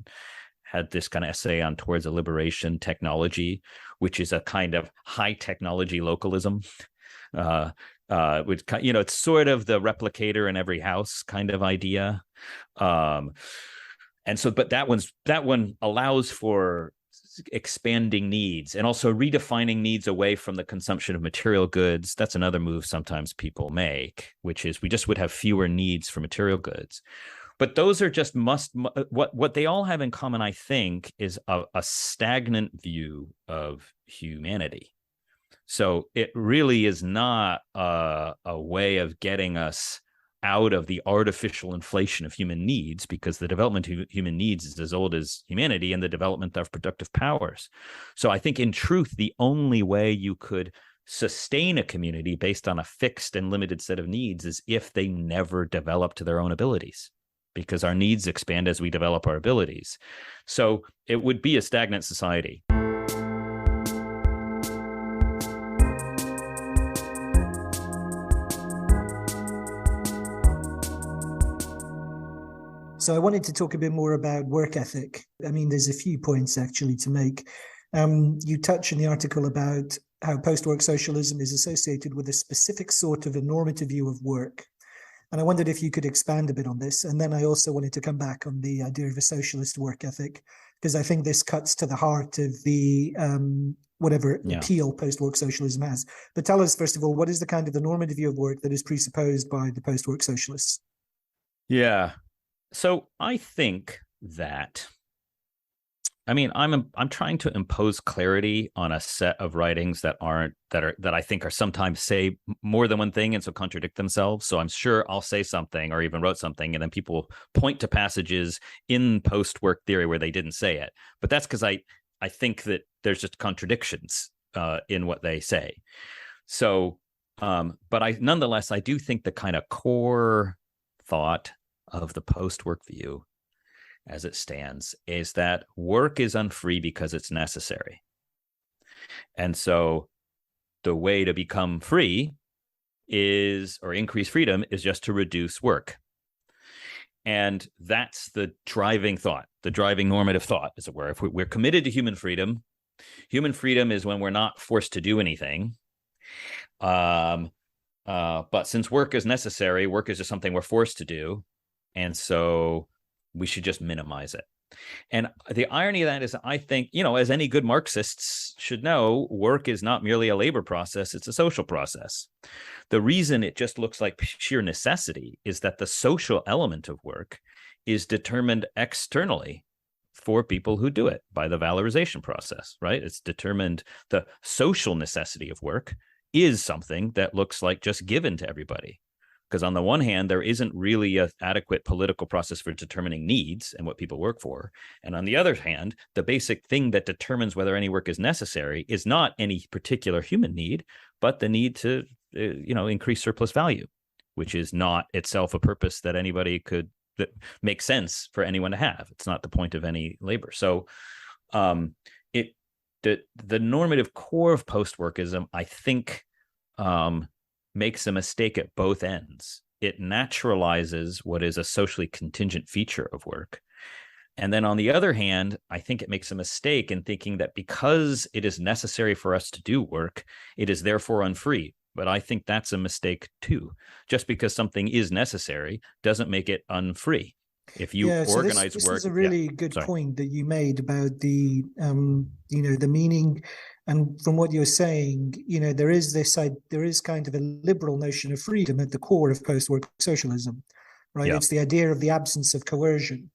had this kind of essay on Towards a Liberation Technology, which is a kind of high technology localism, which, it's sort of the replicator in every house kind of idea. And so, but that one allows for expanding needs and also redefining needs away from the consumption of material goods. That's another move sometimes people make, which is we just would have fewer needs for material goods. But those are just what they all have in common, I think, is a stagnant view of humanity. So it really is not a way of getting us out of the artificial inflation of human needs, because the development of human needs is as old as humanity and the development of productive powers. So I think in truth, the only way you could sustain a community based on a fixed and limited set of needs is if they never develop to their own abilities, because our needs expand as we develop our abilities. So it would be a stagnant society. So I wanted to talk a bit more about work ethic. I mean, there's a few points actually to make. You touch in the article about how post-work socialism is associated with a specific sort of a normative view of work. And I wondered if you could expand a bit on this. And then I also wanted to come back on the idea of a socialist work ethic, because I think this cuts to the heart of the appeal post-work socialism has. But tell us, first of all, what is the kind of the normative view of work that is presupposed by the post-work socialists? Yeah. So I think that, I'm trying to impose clarity on a set of writings that I think are sometimes say more than one thing and so contradict themselves. So I'm sure I'll say something or even wrote something, and then people point to passages in post-work theory where they didn't say it. But that's because I think that there's just contradictions in what they say. So, but nonetheless, I do think the kind of core thought of the post-work view as it stands is that work is unfree because it's necessary. And so the way to become free or increase freedom is just to reduce work. And that's the driving thought, the driving normative thought, as it were. If we're committed to human freedom is when we're not forced to do anything. But since work is necessary, work is just something we're forced to do. And so we should just minimize it. And the irony of that is, I think, as any good Marxists should know, work is not merely a labor process, it's a social process. The reason it just looks like sheer necessity is that the social element of work is determined externally for people who do it by the valorization process, right? It's determined, the social necessity of work is something that looks like just given to everybody. Because on the one hand, there isn't really an adequate political process for determining needs and what people work for. And on the other hand, the basic thing that determines whether any work is necessary is not any particular human need, but the need to, increase surplus value, which is not itself a purpose that anybody could, that makes sense for anyone to have. It's not the point of any labor. So the normative core of post-workism, I think, makes a mistake at both ends. It naturalizes what is a socially contingent feature of work. And then on the other hand, I think it makes a mistake in thinking that because it is necessary for us to do work, it is therefore unfree. But I think that's a mistake too. Just because something is necessary doesn't make it unfree. If you organize this work, is a really good point that you made about the the meaning. And from what you're saying, there is kind of a liberal notion of freedom at the core of post-work socialism, right? Yeah. It's the idea of the absence of coercion,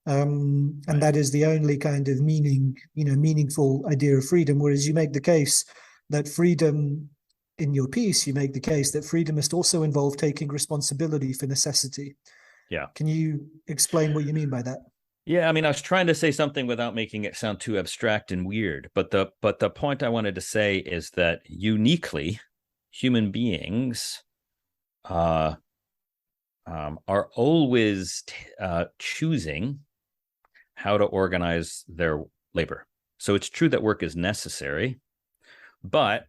and that is the only kind of meaningful idea of freedom. Whereas you make the case that freedom, in your piece, you make the case that freedom must also involve taking responsibility for necessity. Yeah. Can you explain what you mean by that? Yeah, I mean, I was trying to say something without making it sound too abstract and weird. But the point I wanted to say is that uniquely, human beings are always choosing how to organize their labor. So it's true that work is necessary, but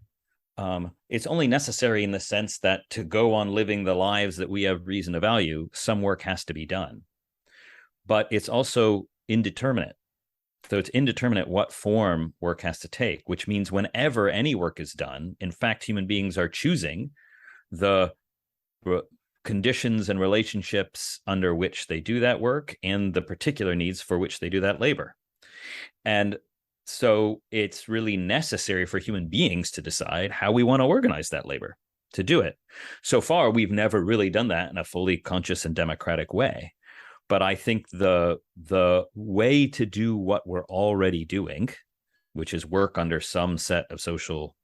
it's only necessary in the sense that to go on living the lives that we have reason to value, some work has to be done. But it's also indeterminate. So it's indeterminate what form work has to take, which means whenever any work is done, in fact, human beings are choosing the conditions and relationships under which they do that work and the particular needs for which they do that labor. And so it's really necessary for human beings to decide how we want to organize that labor, to do it. So far, we've never really done that in a fully conscious and democratic way. But I think the way to do what we're already doing, which is work under some social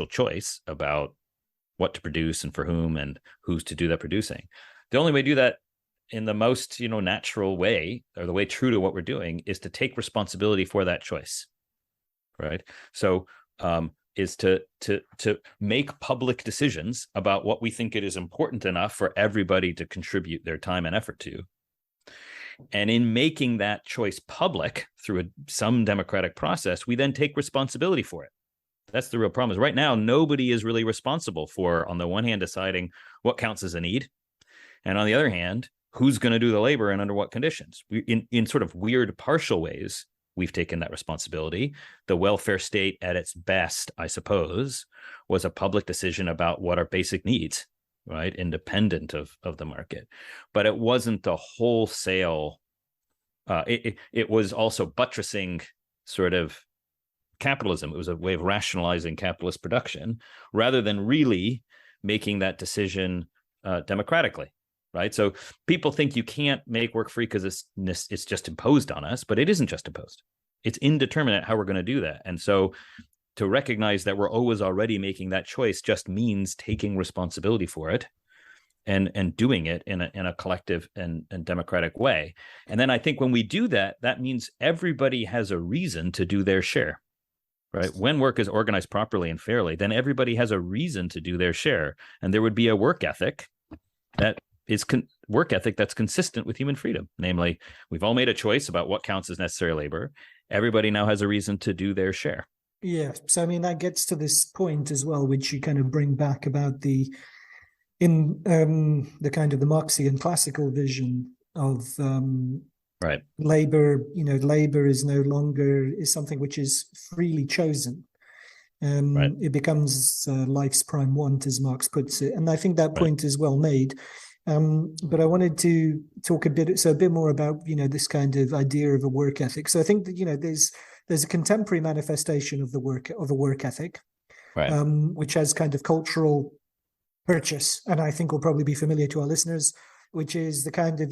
choice about what to produce and for whom and who's to do that producing. The only way to do that in the most natural way, or the way true to what we're doing, is to take responsibility for that choice, right? So is to make public decisions about what we think it is important enough for everybody to contribute their time and effort to. And in making that choice public through some democratic process, we then take responsibility for it. That's the real problem. Is right now, nobody is really responsible for, on the one hand, deciding what counts as a need, and on the other hand, who's going to do the labor and under what conditions. In sort of weird partial ways, we've taken that responsibility. The welfare state at its best, I suppose, was a public decision about what are basic needs, right? Independent of the market. But it wasn't the wholesale, it was also buttressing sort of capitalism. It was a way of rationalizing capitalist production rather than really making that decision democratically. Right. So people think you can't make work free because it's just imposed on us, but it isn't just imposed. It's indeterminate how we're going to do that. And so to recognize that we're always already making that choice just means taking responsibility for it and doing it in a collective and democratic way. And then I think when we do that, that means everybody has a reason to do their share. Right. When work is organized properly and fairly, then everybody has a reason to do their share. And there would be a work ethic that is work ethic that's consistent with human freedom. Namely, we've all made a choice about what counts as necessary labor. Everybody now has a reason to do their share. Yeah. So, I mean, that gets to this point as well, which you kind of bring back about the kind of the Marxian classical vision of right. Labor. Labor is no longer something which is freely chosen. Right. It becomes life's prime want, as Marx puts it. And I think that point is well made. But I wanted to talk a bit more about, this kind of idea of a work ethic. So I think that, there's a contemporary manifestation of a work ethic, right. Which has kind of cultural purchase. And I think will probably be familiar to our listeners. which is the kind of,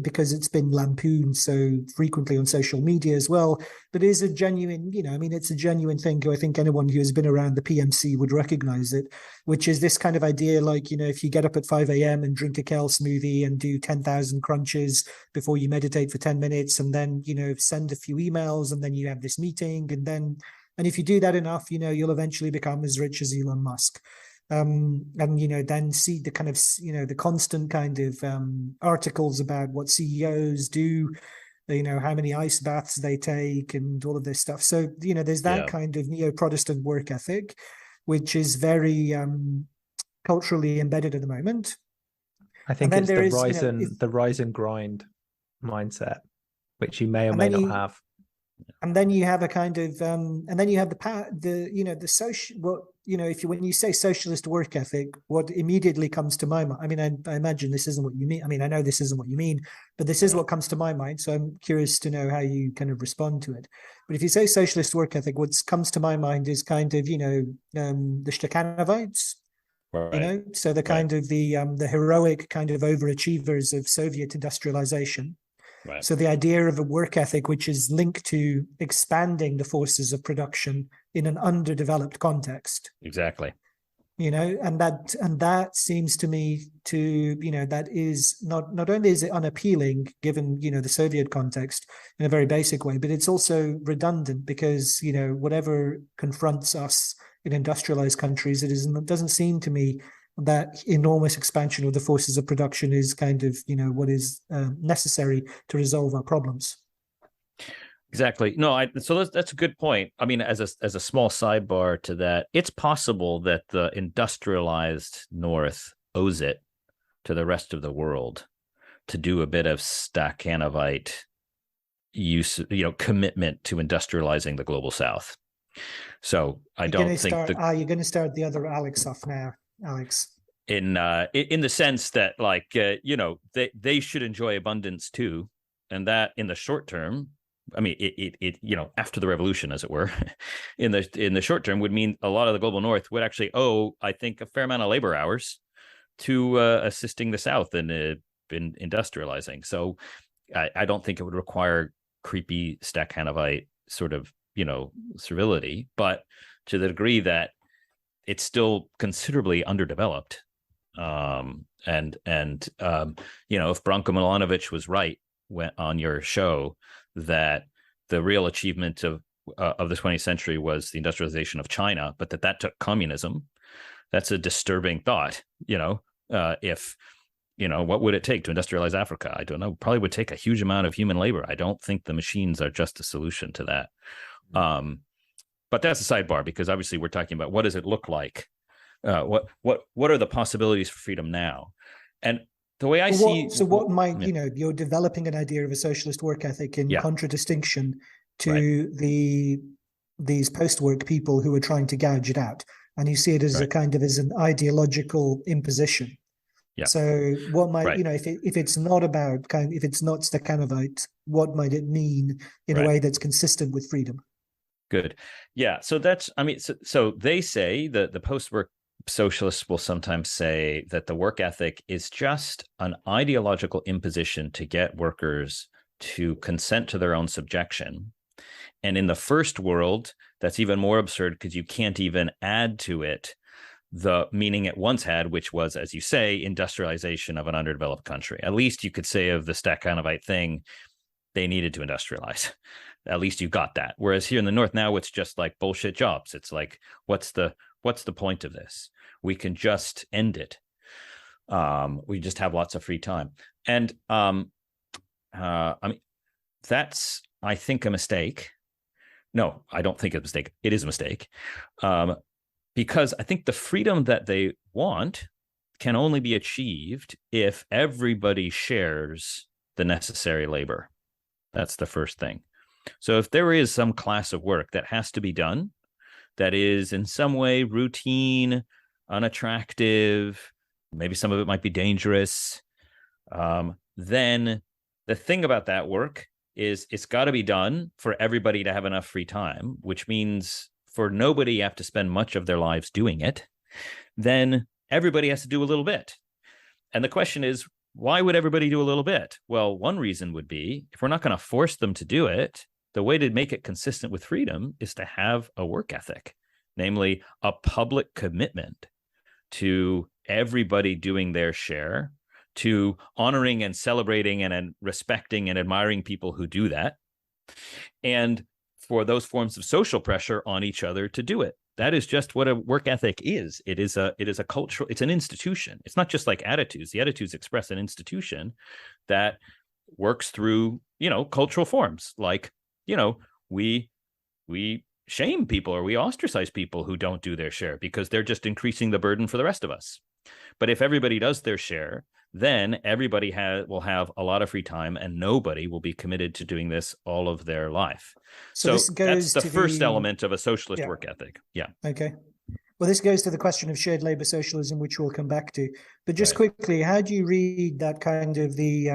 because it's been lampooned so frequently on social media as well, but it is a genuine, it's a genuine thing. I think anyone who has been around the PMC would recognize it, which is this kind of idea, like, if you get up at 5 a.m. and drink a kale smoothie and do 10,000 crunches before you meditate for 10 minutes, and then, send a few emails, and then you have this meeting, and if you do that enough, you'll eventually become as rich as Elon Musk. And then see the kind of the constant kind of articles about what CEOs do, how many ice baths they take and all of this stuff. So there's that kind of neo-Protestant work ethic, which is very culturally embedded at the moment. I think it's the rise and grind mindset, which you may or may not have. And then you have a kind of, and then you have the social, when you say socialist work ethic, what immediately comes to my mind, I mean, I imagine this isn't what you mean. I mean, I know this isn't what you mean, but this is what comes to my mind. So I'm curious to know how you kind of respond to it. But if you say socialist work ethic, what comes to my mind is kind of, the Stakhanovites, right. So the kind of the heroic kind of overachievers of Soviet industrialization. Right. So the idea of a work ethic which is linked to expanding the forces of production in an underdeveloped context. Exactly. And that seems to me to, that is not only is it unappealing given, the Soviet context in a very basic way, but it's also redundant because, whatever confronts us in industrialized countries, it doesn't seem to me that enormous expansion of the forces of production is kind of, what is necessary to resolve our problems. Exactly. No, so that's a good point. I mean, as a small sidebar to that, it's possible that the industrialized North owes it to the rest of the world to do a bit of Stakhanovite use, commitment to industrializing the global South. So you're going to start the other Alex off now. Alex, in the sense that, like, they should enjoy abundance too, and that in the short term, I mean, it after the revolution, as it were, in the short term would mean a lot of the global North would actually owe, I think, a fair amount of labor hours to assisting the South in industrializing. So I don't think it would require creepy Stakhanovite sort of servility, but to the degree that it's still considerably underdeveloped. If Branko Milanovic was right on your show that the real achievement of the 20th century was the industrialization of China, but that took communism, that's a disturbing thought. If what would it take to industrialize Africa? I don't know. Probably would take a huge amount of human labor. I don't think the machines are just a solution to that. But that's a sidebar, because obviously we're talking about what does it look like? What are the possibilities for freedom now? And the way I see... So what might, you're developing an idea of a socialist work ethic in contradistinction to these post-work people who are trying to gouge it out. And you see it as a kind of as an ideological imposition. Yeah. So what might, if it's not about if it's not Stakhanovite, what might it mean in a way that's consistent with freedom? Good. Yeah. So that's, so they say that the post-work socialists will sometimes say that the work ethic is just an ideological imposition to get workers to consent to their own subjection. And in the first world, that's even more absurd because you can't even add to it the meaning it once had, which was, as you say, industrialization of an underdeveloped country. At least you could say of the Stakhanovite thing, they needed to industrialize. At least you got that. Whereas here in the North now, it's just like bullshit jobs. It's like, what's the point of this? We can just end it. We just have lots of free time. And that's, I think, a mistake. No, I don't think it's a mistake. It is a mistake. Because I think the freedom that they want can only be achieved if everybody shares the necessary labor. That's the first thing. So if there is some class of work that has to be done, that is in some way routine, unattractive, maybe some of it might be dangerous, then the thing about that work is it's got to be done for everybody to have enough free time, which means for nobody have to spend much of their lives doing it. Then everybody has to do a little bit. And the question is, why would everybody do a little bit? Well, one reason would be, if we're not going to force them to do it, the way to make it consistent with freedom is to have a work ethic, namely a public commitment to everybody doing their share, to honoring and celebrating and respecting and admiring people who do that, and for those forms of social pressure on each other to do it. That is just what a work ethic is. It is a cultural, it's an institution. It's not just like attitudes. The attitudes express an institution that works through, cultural forms. Like, we shame people or we ostracize people who don't do their share because they're just increasing the burden for the rest of us. But if everybody does their share, then everybody will have a lot of free time and nobody will be committed to doing this all of their life. So that's the first element of a socialist work ethic. Yeah. Okay. Well, this goes to the question of shared labor socialism, which we'll come back to. But just quickly, how do you read that kind of the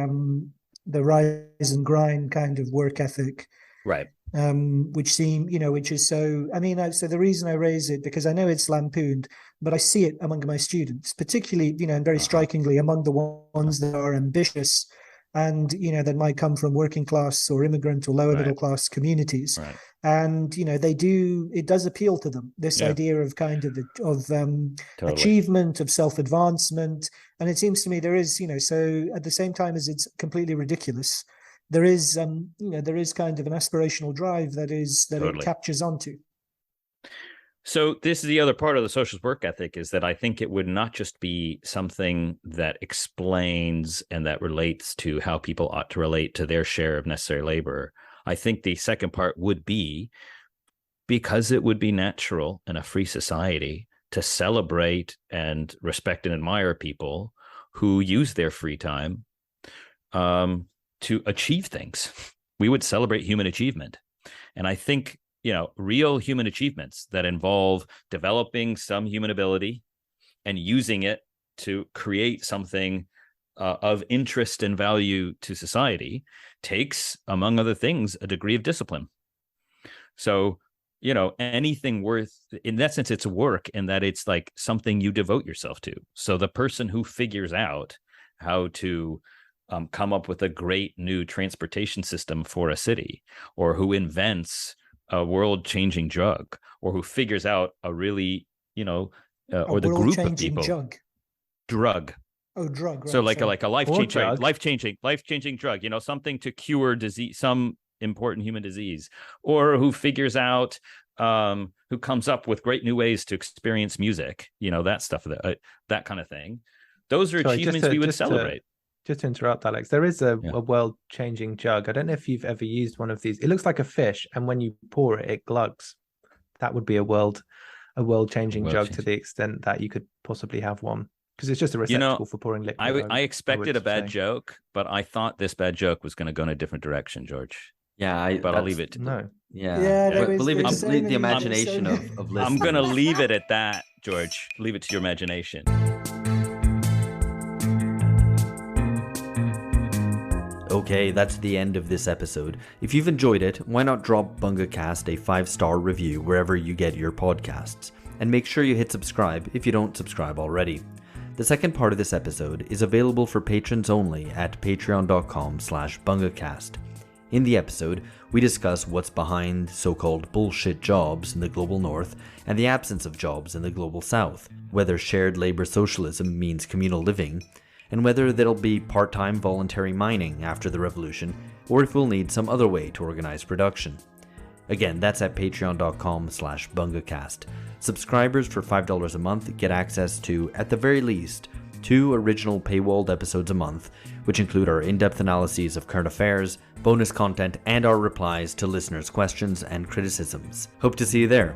rise and grind kind of work ethic? Right. Which is so, so the reason I raise it, because I know it's lampooned, but I see it among my students, particularly, and very strikingly among the ones that are ambitious and, that might come from working class or immigrant or lower middle class communities. Right. And, it does appeal to them, this idea of achievement, of self-advancement. And it seems to me there is, so at the same time as it's completely ridiculous, there is kind of an aspirational drive that it captures onto. So this is the other part of the socialist work ethic, is that I think it would not just be something that explains and that relates to how people ought to relate to their share of necessary labor. I think the second part would be, because it would be natural in a free society to celebrate and respect and admire people who use their free time to achieve things. We would celebrate human achievement. And I think, real human achievements that involve developing some human ability and using it to create something of interest and value to society takes, among other things, a degree of discipline. So, anything worth, in that sense, it's work in that it's like something you devote yourself to. So the person who figures out how to come up with a great new transportation system for a city, or who invents a world-changing drug, or who figures out a really, or the group of people. Drug. Oh, drug. Right, so like a life-changing drug, something to cure disease, some important human disease, or who figures out, who comes up with great new ways to experience music, that stuff, that kind of thing. Those are achievements we would celebrate. Just to interrupt, Alex, there is a world-changing jug. I don't know if you've ever used one of these. It looks like a fish, and when you pour it, it glugs. That would be a world-changing jug to the extent that you could possibly have one, because it's just a receptacle for pouring liquid. I expected a bad joke, but I thought this bad joke was going to go in a different direction, George. Yeah, I'll leave it. No. Yeah. Leave the imagination of listeners. I'm going to leave it at that, George. Leave it to your imagination. Okay, that's the end of this episode. If you've enjoyed it, why not drop BungaCast a 5-star review wherever you get your podcasts? And make sure you hit subscribe if you don't subscribe already. The second part of this episode is available for patrons only at patreon.com/BungaCast. In the episode, we discuss what's behind so-called bullshit jobs in the global north and the absence of jobs in the global south, whether shared labor socialism means communal living, and whether there'll be part-time voluntary mining after the revolution, or if we'll need some other way to organize production. Again, that's at patreon.com/BungaCast. Subscribers for $5 a month get access to, at the very least, 2 original paywalled episodes a month, which include our in-depth analyses of current affairs, bonus content, and our replies to listeners' questions and criticisms. Hope to see you there.